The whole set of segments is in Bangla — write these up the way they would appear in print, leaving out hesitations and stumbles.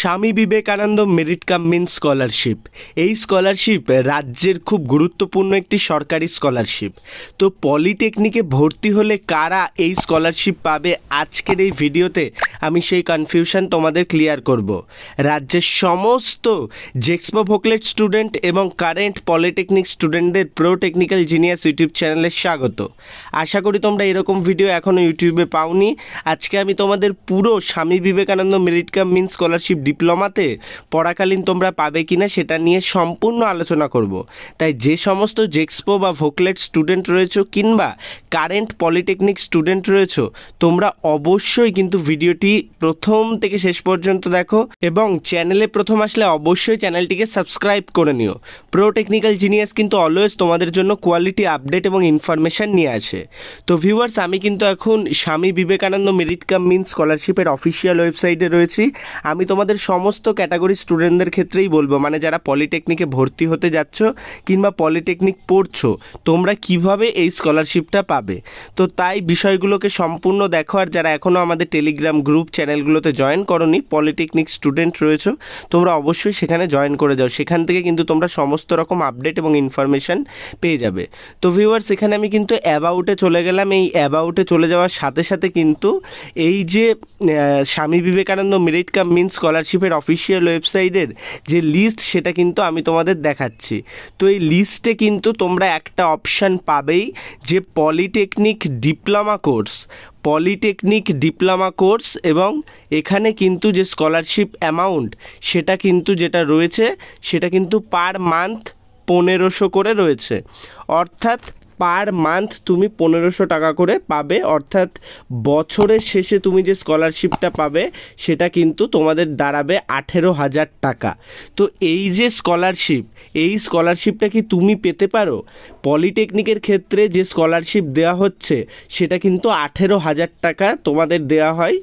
স্বামী Vivekananda merit cum means scholarship. এই স্কলারশিপ রাজ্যের খুব গুরুত্বপূর্ণ একটি সরকারি স্কলারশিপ। তো পলিটেকনিকে ভর্তি হলে কারা এই স্কলারশিপ পাবে, আজকের এই ভিডিওতে আমি সেই কনফিউশন তোমাদের ক্লিয়ার করব। রাজ্যের সমস্ত জেক্সপো ভোকলেট স্টুডেন্ট এবং কারেন্ট পলিটেকনিক স্টুডেন্টদের প্রো টেকনিক্যাল জিনিয়াস ইউটিউব চ্যানেলে স্বাগত। আশা করি তোমরা এরকম ভিডিও এখনও ইউটিউবে পাওনি। আজকে আমি তোমাদের পুরো Swami Vivekananda merit cum means scholarship ডিপ্লোমাতে পড়াকালীন তোমরা পাবে কিনা সেটা নিয়ে সম্পূর্ণ আলোচনা করব। তাই যে সমস্ত জেক্সপো বা ভোকলেট স্টুডেন্ট রয়েছে কিংবা কারেন্ট পলিটেকনিক স্টুডেন্ট রয়েছে, তোমরা অবশ্যই কিন্তু ভিডিওটি প্রথম থেকে শেষ পর্যন্ত দেখো এবং চ্যানেলে প্রথম আসলে অবশ্যই চ্যানেলটিকে সাবস্ক্রাইব করে নিও। প্রো টেকনিক্যাল জিনিয়াস কিন্তু অলওয়েজ তোমাদের জন্য কোয়ালিটি আপডেট এবং ইনফরমেশান নিয়ে আসে। তো ভিউয়ার্স, আমি কিন্তু এখন স্বামী বিবেকানন্দ মেরিট কাম মিন্স স্কলারশিপের অফিসিয়াল ওয়েবসাইটে রয়েছি। আমি তোমাদের সমস্ত ক্যাটাগরি স্টুডেন্টদের ক্ষেত্রেই বলবো, মানে যারা পলিটেকনিকে ভর্তি হতে যাচ্ছ কিংবা পলিটেকনিক পড়ছো, তোমরা কিভাবে এই স্কলারশিপটা পাবে। তো তাই বিষয়গুলোকে সম্পূর্ণ দেখো। আর যারা এখনও আমাদের টেলিগ্রাম গ্রুপ চ্যানেলগুলোতে জয়েন করোনি, পলিটেকনিক স্টুডেন্ট রয়েছে, তোমরা অবশ্যই সেখানে জয়েন করে যাও। সেখান থেকে কিন্তু তোমরা সমস্ত রকম আপডেট এবং ইনফরমেশান পেয়ে যাবে। তো ভিউয়ার্স, এখানে আমি কিন্তু অ্যাবাউটে চলে গেলাম। এই অ্যাবাউটে চলে যাওয়ার সাথে সাথে কিন্তু এই যে স্বামী বিবেকানন্দ মেরিট কাম মিন্স স্কলারশিপের অফিসিয়াল ওয়েবসাইটের যে লিস্ট, সেটা কিন্তু আমি তোমাদের দেখাচ্ছি। তো এই লিস্টে কিন্তু তোমরা একটা অপশান পাবেই যে পলিটেকনিক ডিপ্লোমা কোর্স, এবং এখানে কিন্তু যে স্কলারশিপ অ্যামাউন্ট সেটা কিন্তু যেটা রয়েছে সেটা কিন্তু পার মান্থ 1500 করে রয়েছে। অর্থাৎ পার মান্থ তুমি 1500 টাকা করে পাবে। অর্থাৎ বছরের শেষে তুমি যে স্কলারশিপটা পাবে সেটা কিন্তু তোমাদের দাঁড়াবে 18,000 টাকা। তো এই যে এই স্কলারশিপটা কি তুমি পেতে পারো? পলিটেকনিকের ক্ষেত্রে যে স্কলারশিপ দেওয়া হচ্ছে সেটা কিন্তু 18,000 টাকা তোমাদের দেওয়া হয়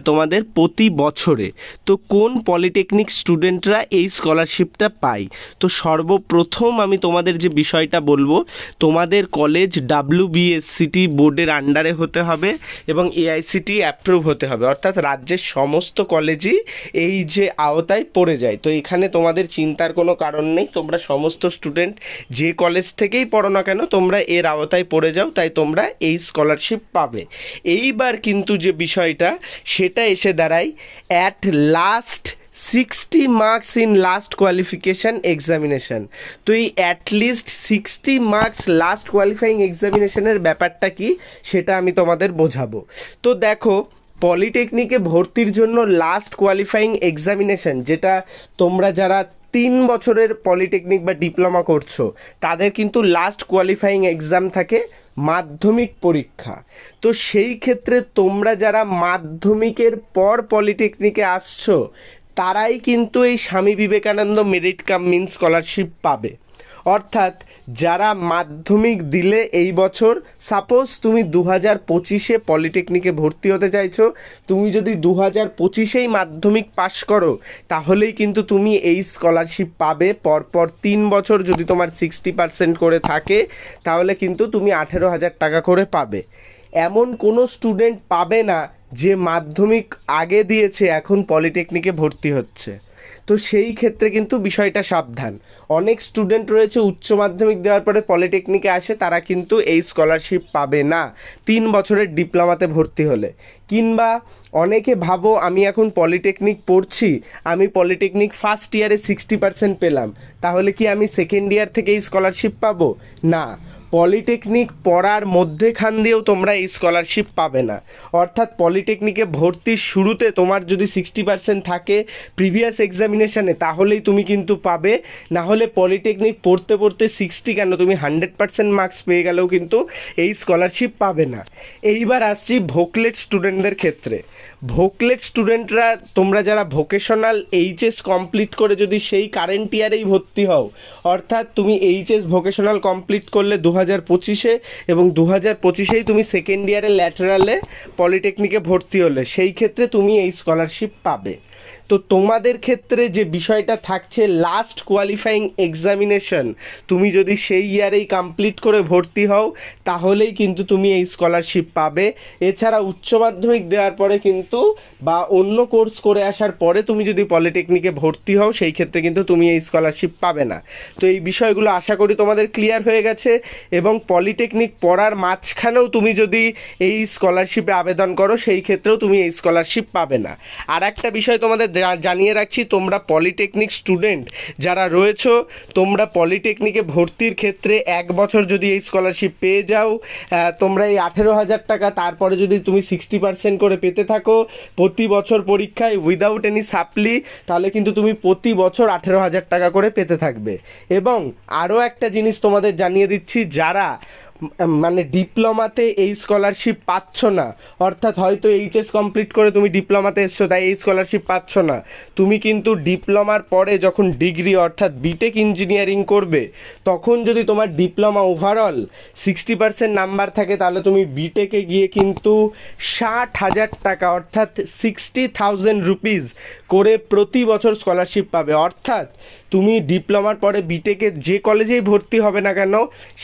তোমাদের প্রতি বছরে। তো কোন পলিটেকনিক স্টুডেন্টরা এই স্কলারশিপটা পায়? তো সর্বপ্রথম আমি তোমাদের যে বিষয়টা বলবো, তোমাদের কলেজ WBSCT বোর্ডের আন্ডারে হতে হবে এবং AICTE অ্যাপ্রুভ হতে হবে। অর্থাৎ রাজ্যের সমস্ত কলেজই এই যে আওতায় পড়ে যায়। তো এখানে তোমাদের চিন্তার কোনো কারণ নেই। তোমরা সমস্ত স্টুডেন্ট যে কলেজ থেকেই পড়ো না কেন, তোমরা এর আওতায় পড়ে যাও, তাই তোমরা এই স্কলারশিপ পাবে। এইবার কিন্তু যে বিষয়টা সেটা এসে দাঁড়ায় at last 60 marks in last qualification examination. তো এই অ্যাটলিস্ট 60 মার্কস লাস্ট কোয়ালিফাইং এক্সামিনেশানের ব্যাপারটা কি সেটা আমি তোমাদের বোঝাবো। তো দেখো, পলিটেকনিকে ভর্তির জন্য লাস্ট কোয়ালিফাইং এক্সামিনেশান, যেটা তোমরা যারা 3 বছরের পলিটেকনিক বা ডিপ্লোমা করছো তাদের কিন্তু লাস্ট কোয়ালিফাইং এক্সাম থাকে মাধ্যমিক পরীক্ষা। তো সেই ক্ষেত্রে তোমরা যারা মাধ্যমিকের পর পলিটেকনিকে আসছো তারাই কিন্তু এই স্বামী Vivekananda merit cum means scholarship পাবে। অর্থাৎ যারা মাধ্যমিক দিলে এই বছর, সাপোজ তুমি 2025-এ পলিটেকনিকে ভর্তি হতে চাইছো, তুমি যদি 2025-এই মাধ্যমিক পাশ করো তাহলেই কিন্তু তুমি এই স্কলারশিপ পাবে। পরপর 3 বছর যদি তোমার 60% করে থাকে তাহলে কিন্তু তুমি 18,000 টাকা করে পাবে। এমন কোনো স্টুডেন্ট পাবে না যে মাধ্যমিক আগে দিয়েছে এখন পলিটেকনিকে ভর্তি হচ্ছে। তো সেই ক্ষেত্রে কিন্তু বিষয়টা সাবধান। অনেক স্টুডেন্ট রয়েছে উচ্চ মাধ্যমিক দেওয়ার পরে পলিটেকনিকে আসে, তারা কিন্তু এই স্কলারশিপ পাবে না 3 বছরের ডিপ্লোমাতে ভর্তি হলে। কিংবা অনেকে ভাবো আমি এখন পলিটেকনিক পড়ছি, আমি পলিটেকনিক ফার্স্ট ইয়ারে 60% পেলাম, তাহলে কি আমি সেকেন্ড ইয়ার থেকে এই স্কলারশিপ পাবো? না, পলিটেকনিক পড়ার মধ্যেখান দিয়েও তোমরা এই স্কলারশিপ পাবে না। অর্থাৎ পলিটেকনিকে ভর্তির শুরুতে তোমার যদি 60% থাকে প্রিভিয়াস এক্সামিনেশানে তাহলেই তুমি কিন্তু পাবে। না হলে পলিটেকনিক পড়তে পড়তে 60 কেন, তুমি 100% মার্কস পেয়ে গেলেও কিন্তু এই স্কলারশিপ পাবে না। এইবার আসছি ভোকলেট স্টুডেন্টদের ক্ষেত্রে। ভোকলেট স্টুডেন্টরা, তোমরা যারা ভোকেশনাল HS কমপ্লিট করে যদি সেই কারেন্ট ইয়ারেই ভর্তি হও, অর্থাৎ তুমি HS ভোকেশনাল কমপ্লিট করলে 2025-এ এবং 2025-এই তুমি সেকেন্ড ইয়ারে ল্যাটারালে পলিটেকনিকে ভর্তি হলে, সেই ক্ষেত্রে তুমি এই স্কলারশিপ পাবে। তো তোমাদের ক্ষেত্রে যে বিষয়টা থাকছে লাস্ট কোয়ালিফাইং এক্সামিনেশন, তুমি যদি সেই ইয়ারেই কমপ্লিট করে ভর্তি হও তাহলেই কিন্তু তুমি এই স্কলারশিপ পাবে। এছাড়া উচ্চ মাধ্যমিক দেওয়ার পরে কিন্তু বা অন্য কোর্স করে আসার পরে তুমি যদি পলিটেকনিকে ভর্তি হও সেই ক্ষেত্রে কিন্তু তুমি এই স্কলারশিপ পাবে না। তো এই বিষয়গুলো আশা করি তোমাদের ক্লিয়ার হয়ে গেছে, এবং পলিটেকনিক পড়ার মাঝখানেও তুমি যদি এই স্কলারশিপে আবেদন করো সেই ক্ষেত্রেও তুমি এই স্কলারশিপ পাবে না। আর একটা বিষয় তোমাদের জানিয়ে রাখছি, তোমরা পলিটেকনিক স্টুডেন্ট যারা রয়েছো, তোমরা পলিটেকনিকে ভর্তির ক্ষেত্রে 1 বছর যদি এই স্কলারশিপ পেয়ে যাও, তোমরা এই 18,000 টাকা তারপরে যদি তুমি 60% করে পেতে থাকো প্রতি বছর পরীক্ষায় উইদাউট এনি সাপ্লি, তাহলে কিন্তু তুমি প্রতি বছর 18,000 টাকা করে পেতে থাকবে। এবং আরও একটা জিনিস তোমাদের জানিয়ে দিচ্ছি, যারা মানে ডিপ্লোমাতে এই স্কলারশিপ পাচ্ছ না, অর্থাৎ হয়তো এইচএস কমপ্লিট করে তুমি ডিপ্লোমাতে এসছো তাই এই স্কলারশিপ পাচ্ছ না, তুমি কিন্তু ডিপ্লোমার পরে যখন ডিগ্রি অর্থাৎ বিটেক ইঞ্জিনিয়ারিং করবে তখন যদি তোমার ডিপ্লোমা ওভারঅল 60% নাম্বার থাকে তাহলে তুমি বিটেকে গিয়ে কিন্তু 60,000 টাকা অর্থাৎ 60,000 রুপিস করে প্রতি বছর স্কলারশিপ পাবে। অর্থাৎ তুমি ডিপ্লোমার পরে বিটেকে যে কলেজেই ভর্তি হবে না কেন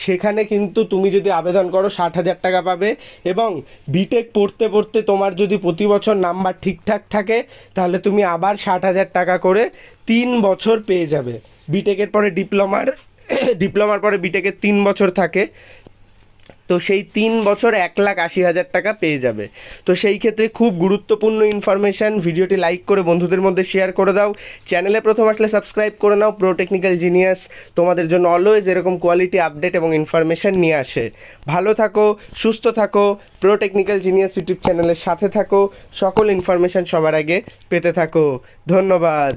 সেখানে কিন্তু তুমি যদি আবেদন করো 60,000 টাকা পাবে, এবং বিটেক পড়তে পড়তে তোমার যদি প্রতি বছর নাম্বার ঠিকঠাক থাকে তাহলে তুমি আবার 60,000 টাকা করে 3 বছর পেয়ে যাবে। বিটেকের পরে ডিপ্লোমার পরে বিটেকের 3 বছর থাকে, তো সেই 3 বছর 1,80,000 টাকা পেয়ে যাবে। তো সেই ক্ষেত্রে খুব গুরুত্বপূর্ণ ইনফরমেশান, ভিডিওটি লাইক করে বন্ধুদের মধ্যে শেয়ার করে দাও, চ্যানেলে প্রথম আসলে সাবস্ক্রাইব করে নাও। প্রো টেকনিক্যাল জিনিয়াস তোমাদের জন্য অলওয়েজ এরকম কোয়ালিটি আপডেট এবং ইনফরমেশান নিয়ে আসে। ভালো থাকো, সুস্থ থাকো, প্রো টেকনিক্যাল জিনিয়াস ইউটিউব চ্যানেলের সাথে থাকো, সকল ইনফরমেশান সবার আগে পেতে থাকো। ধন্যবাদ।